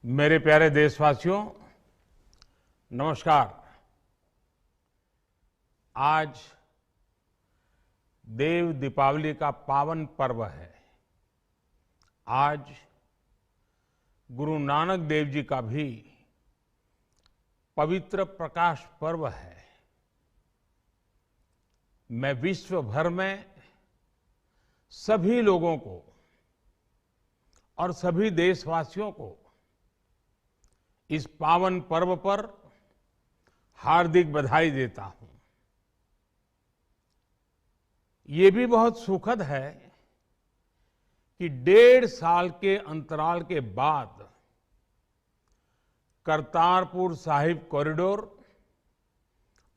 मेरे प्यारे देशवासियों, नमस्कार। आज देव दीपावली का पावन पर्व है। आज गुरु नानक देव जी का भी पवित्र प्रकाश पर्व है। मैं विश्व भर में सभी लोगों को और सभी देशवासियों को इस पावन पर्व पर हार्दिक बधाई देता हूं। ये भी बहुत सुखद है कि 1.5 साल के अंतराल के बाद करतारपुर साहिब कॉरिडोर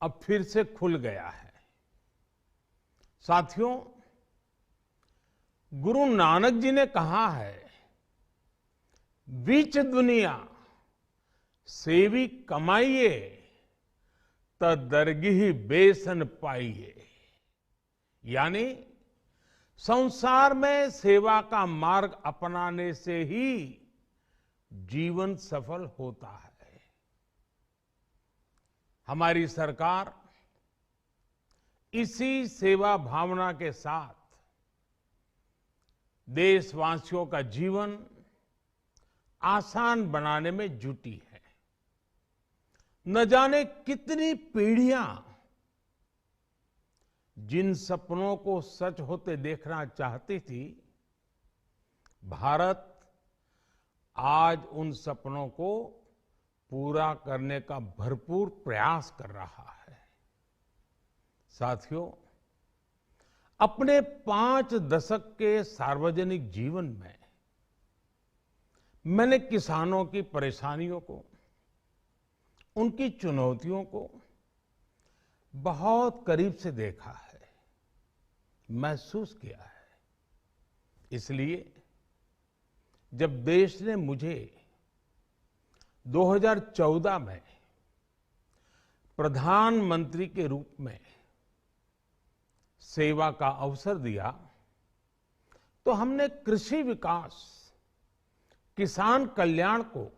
अब फिर से खुल गया है। साथियों, गुरु नानक जी ने कहा है, बीच दुनिया सेवी कमाइए त दरगिही बेसन पाइए। यानी संसार में सेवा का मार्ग अपनाने से ही जीवन सफल होता है। हमारी सरकार इसी सेवा भावना के साथ देशवासियों का जीवन आसान बनाने में जुटी है। न जाने कितनी पीढ़ियां जिन सपनों को सच होते देखना चाहती थी, भारत आज उन सपनों को पूरा करने का भरपूर प्रयास कर रहा है। साथियों, अपने 5 दशक के सार्वजनिक जीवन में मैंने किसानों की परेशानियों को, उनकी चुनौतियों को बहुत करीब से देखा है, महसूस किया है। इसलिए जब देश ने मुझे 2014 में प्रधानमंत्री के रूप में सेवा का अवसर दिया, तो हमने कृषि विकास, किसान कल्याण को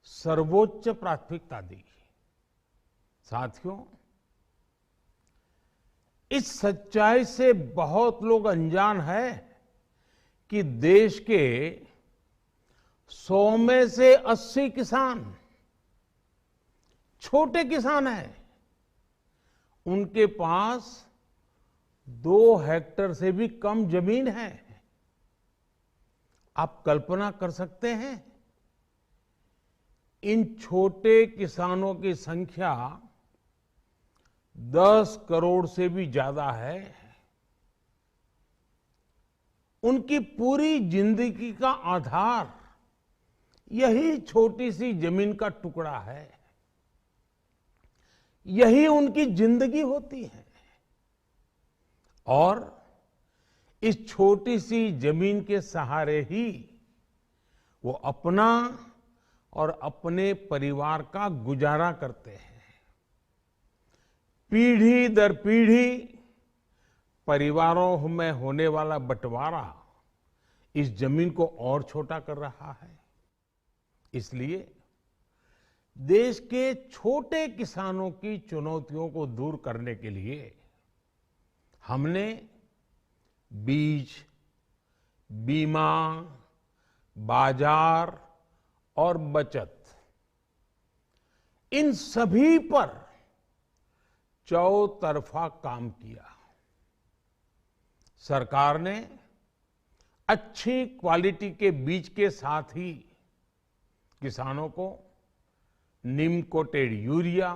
सर्वोच्च प्राथमिकता दी। साथियों, इस सच्चाई से बहुत लोग अनजान हैं कि देश के 100 में से 80 किसान छोटे किसान हैं। उनके पास 2 हेक्टेयर से भी कम जमीन है। आप कल्पना कर सकते हैं, इन छोटे किसानों की संख्या 10 करोड़ से भी ज्यादा है। उनकी पूरी जिंदगी का आधार यही छोटी सी जमीन का टुकड़ा है। यही उनकी जिंदगी होती है। और इस छोटी सी जमीन के सहारे ही वो अपना और अपने परिवार का गुजारा करते हैं। पीढ़ी दर पीढ़ी परिवारों में होने वाला बंटवारा इस जमीन को और छोटा कर रहा है। इसलिए देश के छोटे किसानों की चुनौतियों को दूर करने के लिए हमने बीज, बीमा, बाजार और बचत, इन सभी पर चौतरफा काम किया। सरकार ने अच्छी क्वालिटी के बीज के साथ ही किसानों को neem coated urea,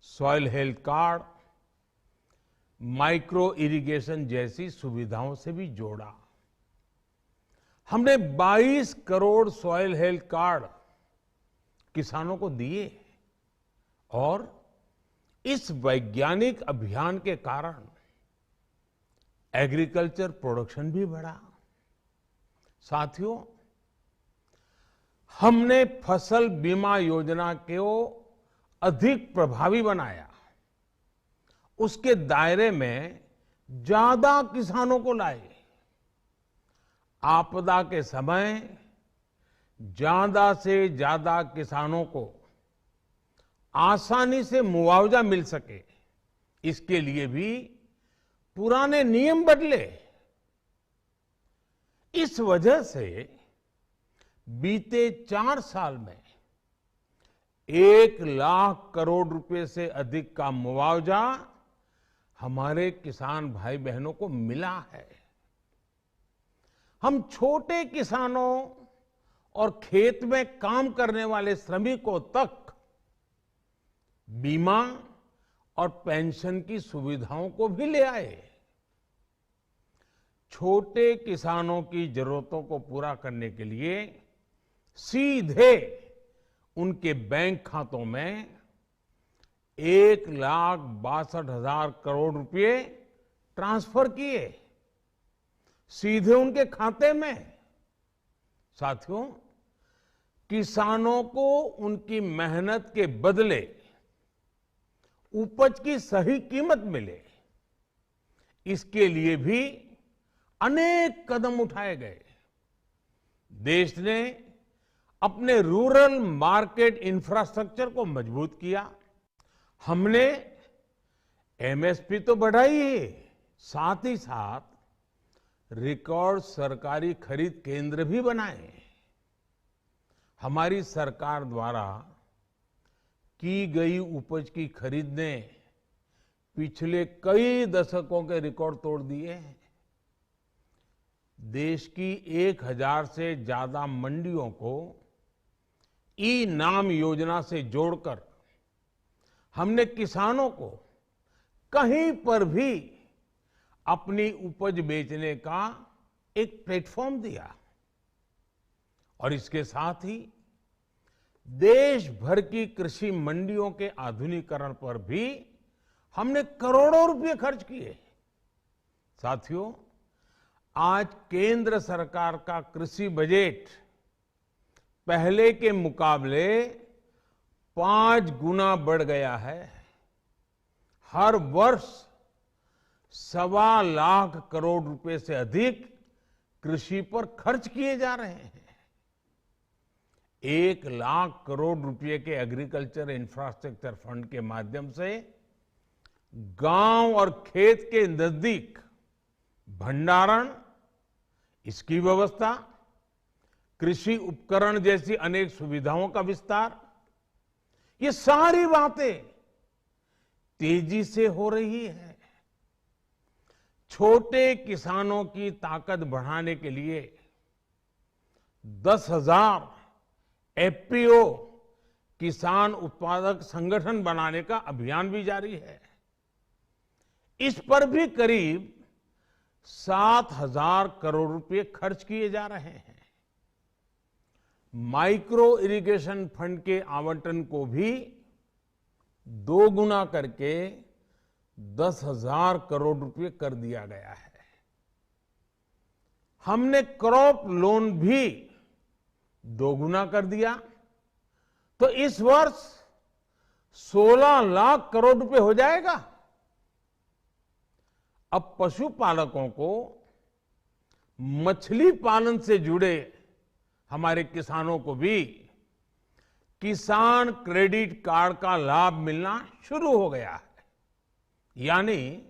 soil health card, micro irrigation जैसी सुविधाओं से भी जोड़ा। हमने 22 करोड़ सॉइल हेल्थ कार्ड किसानों को दिए और इस वैज्ञानिक अभियान के कारण एग्रीकल्चर प्रोडक्शन भी बढ़ा। साथियों, हमने फसल बीमा योजना को अधिक प्रभावी बनाया। उसके दायरे में ज्यादा किसानों को लाए। आपदा के समय ज्यादा से ज्यादा किसानों को आसानी से मुआवजा मिल सके, इसके लिए भी पुराने नियम बदले। इस वजह से बीते 4 साल में 1 लाख करोड़ रुपए से अधिक का मुआवजा हमारे किसान भाई बहनों को मिला है। हम छोटे किसानों और खेत में काम करने वाले श्रमिकों तक बीमा और पेंशन की सुविधाओं को भी ले आए। छोटे किसानों की जरूरतों को पूरा करने के लिए सीधे उनके बैंक खातों में 1,62,000 करोड़ रुपए ट्रांसफर किए, सीधे उनके खाते में। साथियों, किसानों को उनकी मेहनत के बदले उपज की सही कीमत मिले, इसके लिए भी अनेक कदम उठाए गए। देश ने अपने रूरल मार्केट इंफ्रास्ट्रक्चर को मजबूत किया। हमने एमएसपी तो बढ़ाई ही, साथ ही साथ रिकॉर्ड सरकारी खरीद केंद्र भी बनाए। हमारी सरकार द्वारा की गई उपज की खरीद ने पिछले कई दशकों के रिकॉर्ड तोड़ दिए हैं। देश की 1000 से ज्यादा मंडियों को ई नाम योजना से जोड़कर हमने किसानों को कहीं पर भी अपनी उपज बेचने का एक प्लेटफॉर्म दिया। और इसके साथ ही देश भर की कृषि मंडियों के आधुनिकीकरण पर भी हमने करोड़ों रुपए खर्च किए। साथियों, आज केंद्र सरकार का कृषि बजट पहले के मुकाबले 5 गुना बढ़ गया है। हर वर्ष 1.25 लाख करोड़ रुपए से अधिक कृषि पर खर्च किए जा रहे हैं। 1 लाख करोड़ रुपए के एग्रीकल्चर इंफ्रास्ट्रक्चर फंड के माध्यम से गांव और खेत के नजदीक भंडारण, इसकी व्यवस्था, कृषि उपकरण जैसी अनेक सुविधाओं का विस्तार, ये सारी बातें तेजी से हो रही है। छोटे किसानों की ताकत बढ़ाने के लिए 10,000 एफपीओ किसान उत्पादक संगठन बनाने का अभियान भी जारी है। इस पर भी करीब 7,000 करोड़ रुपए खर्च किए जा रहे हैं। माइक्रो इरिगेशन फंड के आवंटन को भी 2 गुना करके 10,000 करोड़ रुपए कर दिया गया है। हमने क्रॉप लोन भी 2 गुना कर दिया, तो इस वर्ष 16 लाख करोड़ रुपए हो जाएगा। अब पशुपालकों को मछली पालन से जुड़े हमारे किसानों को भी किसान क्रेडिट कार्ड का लाभ मिलना शुरू हो गया है। यानी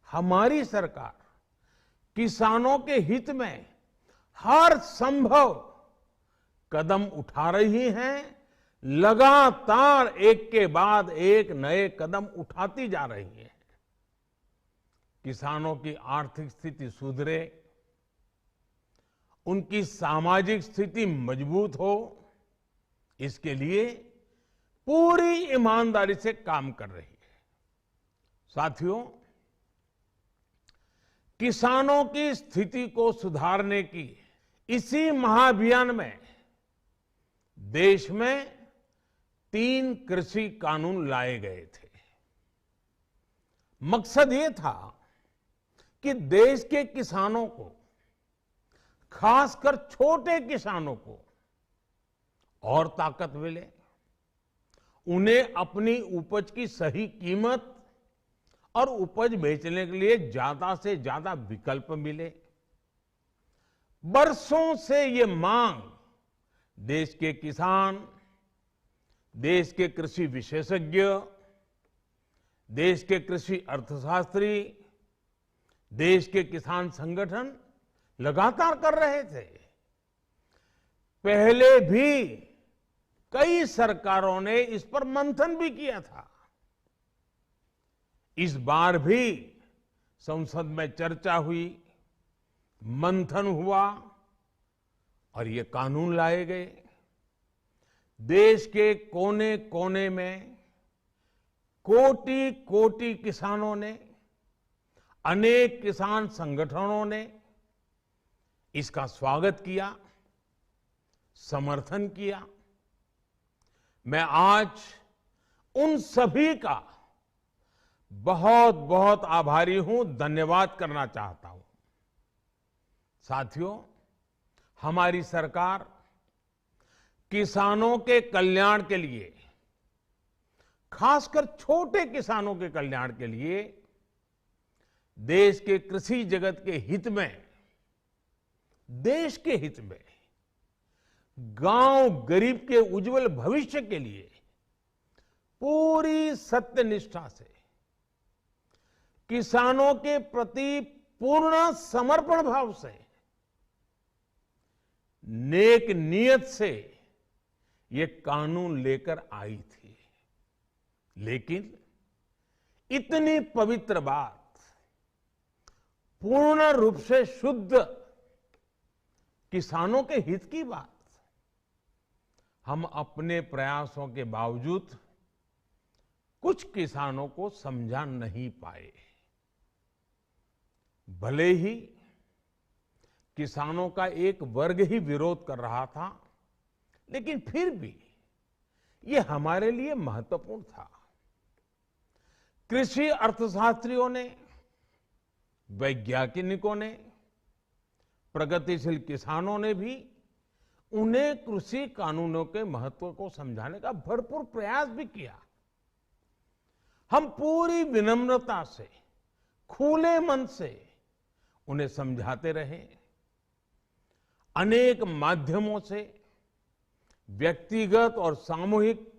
हमारी सरकार किसानों के हित में हर संभव कदम उठा रही है, लगातार एक के बाद एक नए कदम उठाती जा रही है। किसानों की आर्थिक स्थिति सुधरे, उनकी सामाजिक स्थिति मजबूत हो, इसके लिए पूरी ईमानदारी से काम कर रही है। साथियों, किसानों की स्थिति को सुधारने की इसी महाअभियान में देश में 3 कृषि कानून लाए गए थे। मकसद ये था कि देश के किसानों को, खासकर छोटे किसानों को और ताकत मिले, उन्हें अपनी उपज की सही कीमत और उपज बेचने के लिए ज्यादा से ज्यादा विकल्प मिले। बरसों से ये मांग देश के किसान, देश के कृषि विशेषज्ञ, देश के कृषि अर्थशास्त्री, देश के किसान संगठन लगातार कर रहे थे। पहले भी कई सरकारों ने इस पर मंथन भी किया था। इस बार भी संसद में चर्चा हुई, मंथन हुआ और ये कानून लाए गए। देश के कोने कोने में कोटि कोटि किसानों ने, अनेक किसान संगठनों ने इसका स्वागत किया, समर्थन किया। मैं आज उन सभी का बहुत बहुत आभारी हूं, धन्यवाद करना चाहता हूं। साथियों, हमारी सरकार किसानों के कल्याण के लिए, खासकर छोटे किसानों के कल्याण के लिए, देश के कृषि जगत के हित में, देश के हित में, गांव गरीब के उज्जवल भविष्य के लिए पूरी सत्यनिष्ठा से, किसानों के प्रति पूर्ण समर्पण भाव से, नेक नियत से ये कानून लेकर आई थी। लेकिन इतनी पवित्र बात, पूर्ण रूप से शुद्ध किसानों के हित की बात, हम अपने प्रयासों के बावजूद कुछ किसानों को समझा नहीं पाए। भले ही किसानों का एक वर्ग ही विरोध कर रहा था, लेकिन फिर भी ये हमारे लिए महत्वपूर्ण था। कृषि अर्थशास्त्रियों ने, वैज्ञानिकों ने, प्रगतिशील किसानों ने भी उन्हें कृषि कानूनों के महत्व को समझाने का भरपूर प्रयास भी किया। हम पूरी विनम्रता से, खुले मन से उन्हें समझाते रहे। अनेक माध्यमों से व्यक्तिगत और सामूहिक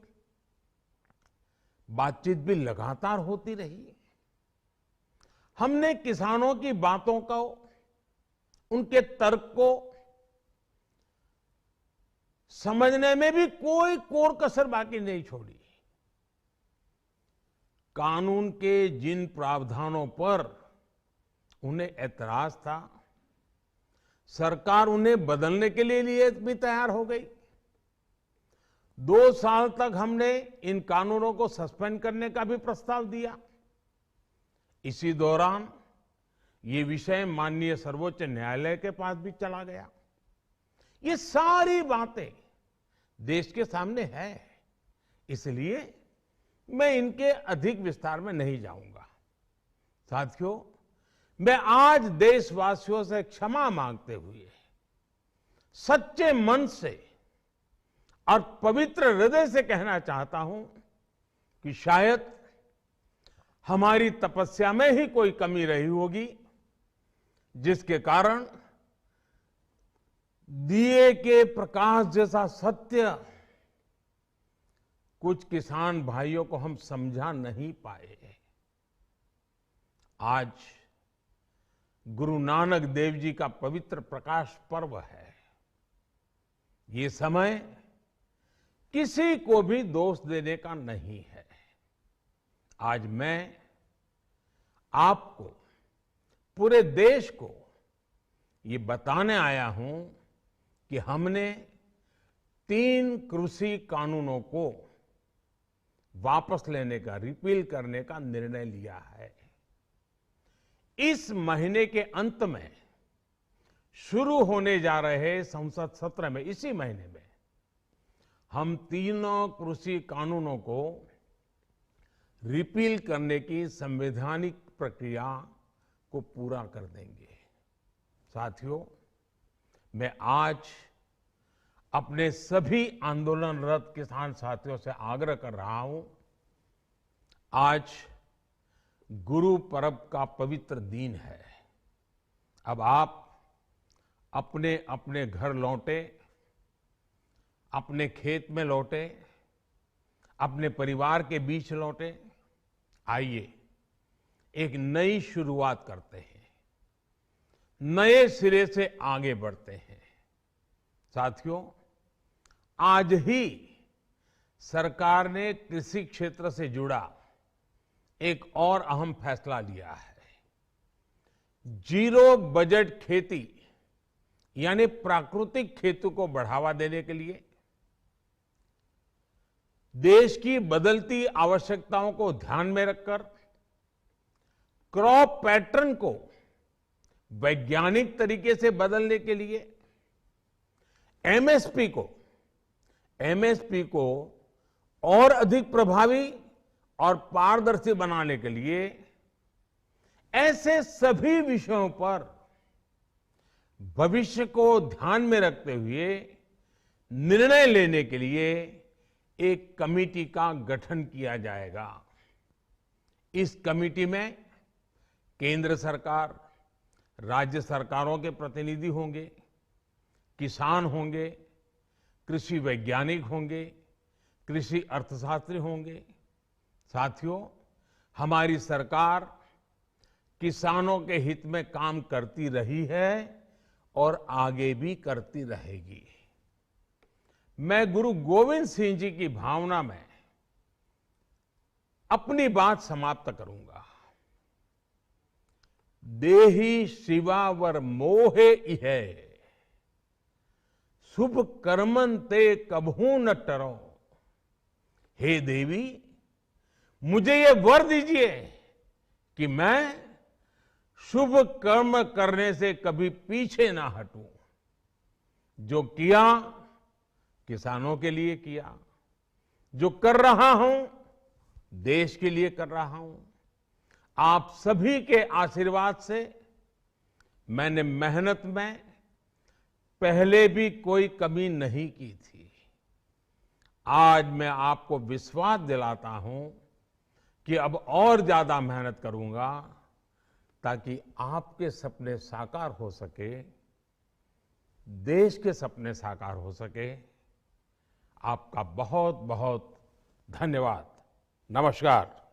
बातचीत भी लगातार होती रही। हमने किसानों की बातों को, उनके तर्क को समझने में भी कोई कोर कसर बाकी नहीं छोड़ी। कानून के जिन प्रावधानों पर उन्हें ऐतराज था, सरकार उन्हें बदलने के लिए भी तैयार हो गई। 2 साल तक हमने इन कानूनों को सस्पेंड करने का भी प्रस्ताव दिया। इसी दौरान ये विषय माननीय सर्वोच्च न्यायालय के पास भी चला गया। ये सारी बातें देश के सामने है, इसलिए मैं इनके अधिक विस्तार में नहीं जाऊंगा। साथियों, मैं आज देशवासियों से क्षमा मांगते हुए सच्चे मन से और पवित्र हृदय से कहना चाहता हूं कि शायद हमारी तपस्या में ही कोई कमी रही होगी, जिसके कारण दिए के प्रकाश जैसा सत्य कुछ किसान भाइयों को हम समझा नहीं पाए। आज गुरु नानक देव जी का पवित्र प्रकाश पर्व है। ये समय किसी को भी दोष देने का नहीं है। आज मैं आपको, पूरे देश को ये बताने आया हूं कि हमने 3 कृषि कानूनों को वापस लेने का, रिपील करने का निर्णय लिया है। इस महीने के अंत में शुरू होने जा रहे संसद सत्र में, इसी महीने में, हम 3 कृषि कानूनों को रिपील करने की संवैधानिक प्रक्रिया को पूरा कर देंगे। साथियों, मैं आज अपने सभी आंदोलनरत किसान साथियों से आग्रह कर रहा हूं, आज गुरु पर्व का पवित्र दिन है। अब आप अपने अपने घर लौटे, अपने खेत में लौटे, अपने परिवार के बीच लौटे। आइए एक नई शुरुआत करते हैं, नए सिरे से आगे बढ़ते हैं। साथियों, आज ही सरकार ने कृषि क्षेत्र से जुड़ा एक और अहम फैसला लिया है। जीरो बजट खेती यानी प्राकृतिक खेती को बढ़ावा देने के लिए देश की बदलती आवश्यकताओं को ध्यान में रखकर क्रॉप पैटर्न को वैज्ञानिक तरीके से बदलने के लिए एमएसपी को और अधिक प्रभावी और पारदर्शी बनाने के लिए ऐसे सभी विषयों पर भविष्य को ध्यान में रखते हुए निर्णय लेने के लिए एक कमेटी का गठन किया जाएगा। इस कमेटी में केंद्र सरकार, राज्य सरकारों के प्रतिनिधि होंगे, किसान होंगे, कृषि वैज्ञानिक होंगे, कृषि अर्थशास्त्री होंगे। साथियों, हमारी सरकार किसानों के हित में काम करती रही है और आगे भी करती रहेगी। मैं गुरु गोविंद सिंह जी की भावना में अपनी बात समाप्त करूंगा। देहि शिवा वर मोहे इहे, शुभ कर्मन ते कबहू न टरो। हे देवी, मुझे ये वर दीजिए कि मैं शुभ कर्म करने से कभी पीछे ना हटूं। जो किया किसानों के लिए किया, जो कर रहा हूं देश के लिए कर रहा हूं। आप सभी के आशीर्वाद से मैंने मेहनत में पहले भी कोई कमी नहीं की थी। आज मैं आपको विश्वास दिलाता हूं कि अब और ज्यादा मेहनत करूंगा ताकि आपके सपने साकार हो सके, देश के सपने साकार हो सके। आपका बहुत बहुत धन्यवाद। नमस्कार।